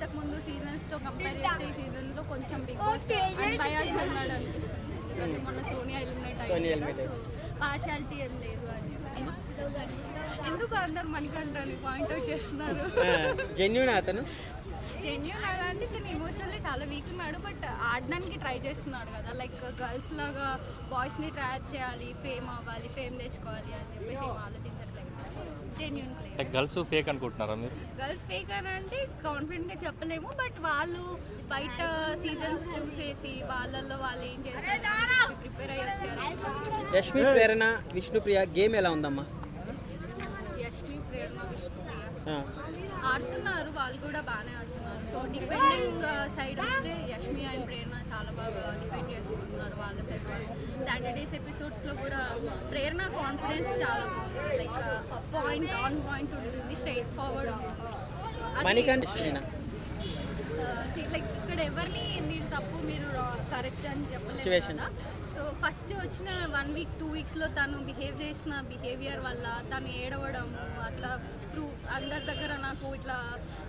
ఇంతకు ముందు సీజన్స్ తో కంపేర్ చేస్తే ఈ సీజన్ లో కొంచెం బిగ్ బాస్ అన్బయాస్ ఉన్నాడు అనిపిస్తుంది. ఎందుకంటే మొన్న సోనియా ఎలిమినేట్ పార్షాలిటీ ఏం లేదు అని. ఎందుకు అందరు మనకంటారు పాయింట్అవుట్ చేస్తున్నారు. జెన్యూన్ అతను జెన్యూన్ అంటే తను ఎమోషనల్లీ చాలా వీక్ ఉన్నాడు. బట్ ఆడడానికి ట్రై చేస్తున్నాడు కదా, లైక్ గర్ల్స్ లాగా బాయ్స్ని ట్రాప్ చేయాలి, ఫేమ్ అవ్వాలి, ఫేమ్ తెచ్చుకోవాలి అని చెప్పేసి ఏం ఆలోచించట్లేదు. Genuine play. గర్ల్స్ ఫేక్ అనుకుంటున్నారా మీరు? గర్ల్స్ ఫేక్ అని అంటే కాన్ఫిడెంట్గా చెప్పలేము. బట్ వాళ్ళు బయట సీజన్స్ చూసేసి వాళ్ళల్లో వాళ్ళు ఏం చేస్తారు ప్రిపేర్ అయ్యి వచ్చారు. యష్మి ప్రేరణ విష్ణుప్రియ గేమ్ ఎలా ఉందమ్మా? యష్మి ప్రేరణ విష్ణుప్రియ ఆడుతున్నారు, వాళ్ళు కూడా బాగానే ఆడుతున్నారు. సో డిఫెండింగ్ సైడ్ వస్తే యష్మి అండ్ ప్రేరణ చాలా బాగా డిఫెండ్ చేసుకుంటున్నారు వాళ్ళ సైడ్. సాటర్డేస్ ఎపిసోడ్స్లో కూడా ప్రేరణ కాన్ఫిడెన్స్ చాలా బాగుంది, లైక్ పాయింట్ ఆన్ పాయింట్ ఉంటుంది, స్ట్రైట్ ఫార్వర్డ్ ఉంటుంది. లైక్ ఇక్కడ ఎవరిని మీరు తప్పు మీరు కరెక్ట్ అని చెప్పలేదు కదా. సో ఫస్ట్ వచ్చిన 1 వీక్ 2 వీక్స్లో తను బిహేవ్ చేసిన బిహేవియర్ వల్ల తను ఏడవడము అట్లా అందరి దగ్గర నాకు ఇట్లా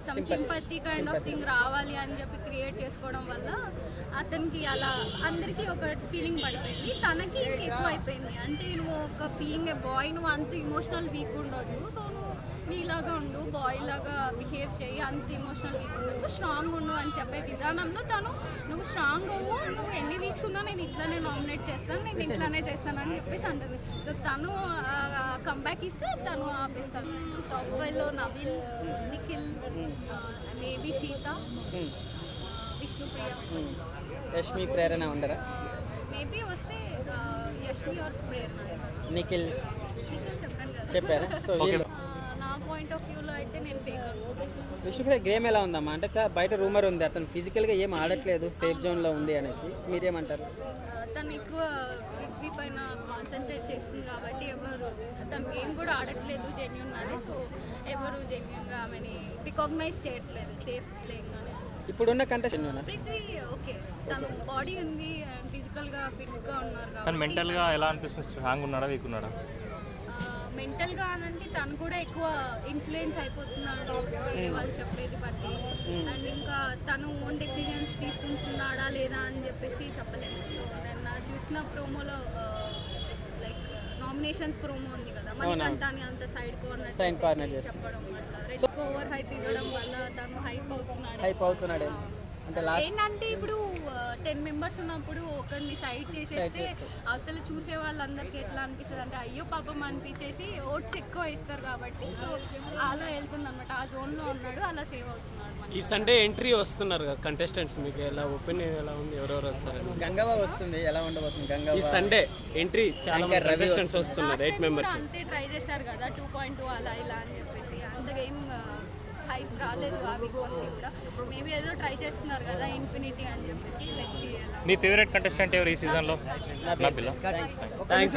some sympathy kind of thing రావాలి అని చెప్పి క్రియేట్ చేసుకోవడం వల్ల అతనికి అలా అందరికీ ఒక ఫీలింగ్ పడిపోయింది. తనకి ఎక్కువ అయిపోయింది. అంటే నువ్వు ఒక బీయింగ్ ఏ బాయ్, నువ్వు అంత ఇమోషనల్ వీక్ ఉండొద్దు. సో నువ్వు నీలాగా ఉండు, బాయ్ లాగా బిహేవ్ చేయి, అంత ఇమోషనల్ వీక్ ఉండదు, స్ట్రాంగ్ ఉండు అని చెప్పే విధానంలో తను నువ్వు స్ట్రాంగ్ అవ్వు, నువ్వు ఎన్ని వీక్స్ ఉన్నా నేను ఇట్లానే నామినేట్ చేస్తాను, నేను ఇట్లానే చేస్తాను అని చెప్పేసి అంటుంది. సో తను కంబ్యాక్ ఇస్తే తను ఆపేస్తాను. టాప్ 5లో నవీల్, నిఖిల్, మేబీ సీత, విష్ణుప్రియ, యష్మి ప్రేరణ ఉండరా? మేబీ వస్తే యష్మి ఆర్ ప్రేరణ. నిఖిల్ చెప్పాను కదా, చెప్పారా? సో నా పాయింట్ ఆఫ్ వ్యూలో అయితే నేను ఫేక్ అనుకుంటున్నాను. విష్ణుప్రియ గేమ్ ఎలా ఉందమ్మా? అంటే బయట రూమర్ ఉంది అతను ఫిజికల్గా ఏం ఆడట్లేదు, సేఫ్ జోన్లో ఉంది అనేసి, మీరేమంటారు? తను ఎక్కువ పృథ్వీ పైన కాన్సన్ట్రేట్ చేస్తుంది కాబట్టి ఎవరు తన గేమ్ కూడా ఆడట్లేదు జెన్యూన్ అని. సో ఎవరు జెన్యూన్గా ఆమెని రికాగ్నైజ్ చేయట్లేదు సేఫ్ ప్లేయింగ్ అని. ఇప్పుడున్న కంటెస్టెంట్ పృథ్వీ ఓకే, తను బాడీ ఉంది, ఫిజికల్గా ఫిట్గా ఉన్నారు కానీ కాబట్టి. మెంటల్గా ఎలా అనిపిస్తుంది? స్ట్రాంగ్ ఉన్నాడా, వీక్ ఉన్నాడా? మెంటల్గా అంటే తను కూడా ఎక్కువ ఇన్ఫ్లుయెన్స్ అయిపోతున్నాడు వేరే వాళ్ళు చెప్పేది బట్టి. అండ్ ఇంకా తను ఓన్ డెసిజన్స్ తీసుకుంటున్నాడా లేదా అని చెప్పేసి చెప్పలేదు. సో నేను చూసిన ప్రోమోలో లైక్ నామినేషన్స్ ప్రోమో ఉంది కదా, మనకంటాని అంత సైడ్ కార్నర్ చెప్పడం అట్లా రెడ్ ఓవర్ హైప్ ఇవ్వడం వల్ల తను హైప్ అవుతున్నాడు. ఏంటంటే ఇప్పుడు 10 మెంబర్స్ ఉన్నప్పుడు ఒకరిని సైడ్ చేసేస్తే అవతల చూసే వాళ్ళందరికీ ఎట్లా అనిపిస్తుంది అంటే అయ్యో పాపం అనిపించేసి ఓట్స్ ఎక్కువ ఇస్తారు కాబట్టి. సో అలా వెళ్తుంది అనమాట, ఆ జోన్లో ఉన్నాడు, అలా సేవ్ అవుతున్నాడు. ఈ సండే ఎంట్రీ వస్తున్నారు కదా కంటెస్టెంట్స్, మీకు ఎలా ఒపీనియన్ ఎలా ఉంది? ఎవరెవరు వస్తారు? గంగవ్వ వస్తుంది, ఎలా ఉండబోతుంది గంగవ్వ? ఈ సండే ఎంట్రీ చాలా మంది కంటెస్టెంట్స్ వస్తున్నారు, 8 మెంబర్స్. అంతే ట్రై చేశారు కదా 2.2 అలా ఇలా అని చెప్పేసి, అంతగా ఏం హైప్ రాలేదు ఆ బిగ్ బాస్కి కూడా. మేబీ ఏదో ట్రై చేస్తున్నారు కదా ఇన్ఫినిటీ అని చెప్పేసి. లెట్స్ సీ ఎలా. మీ ఫేవరెట్ కంటెస్టెంట్ ఎవరు ఈ సీజన్లో? థ్యాంక్స్.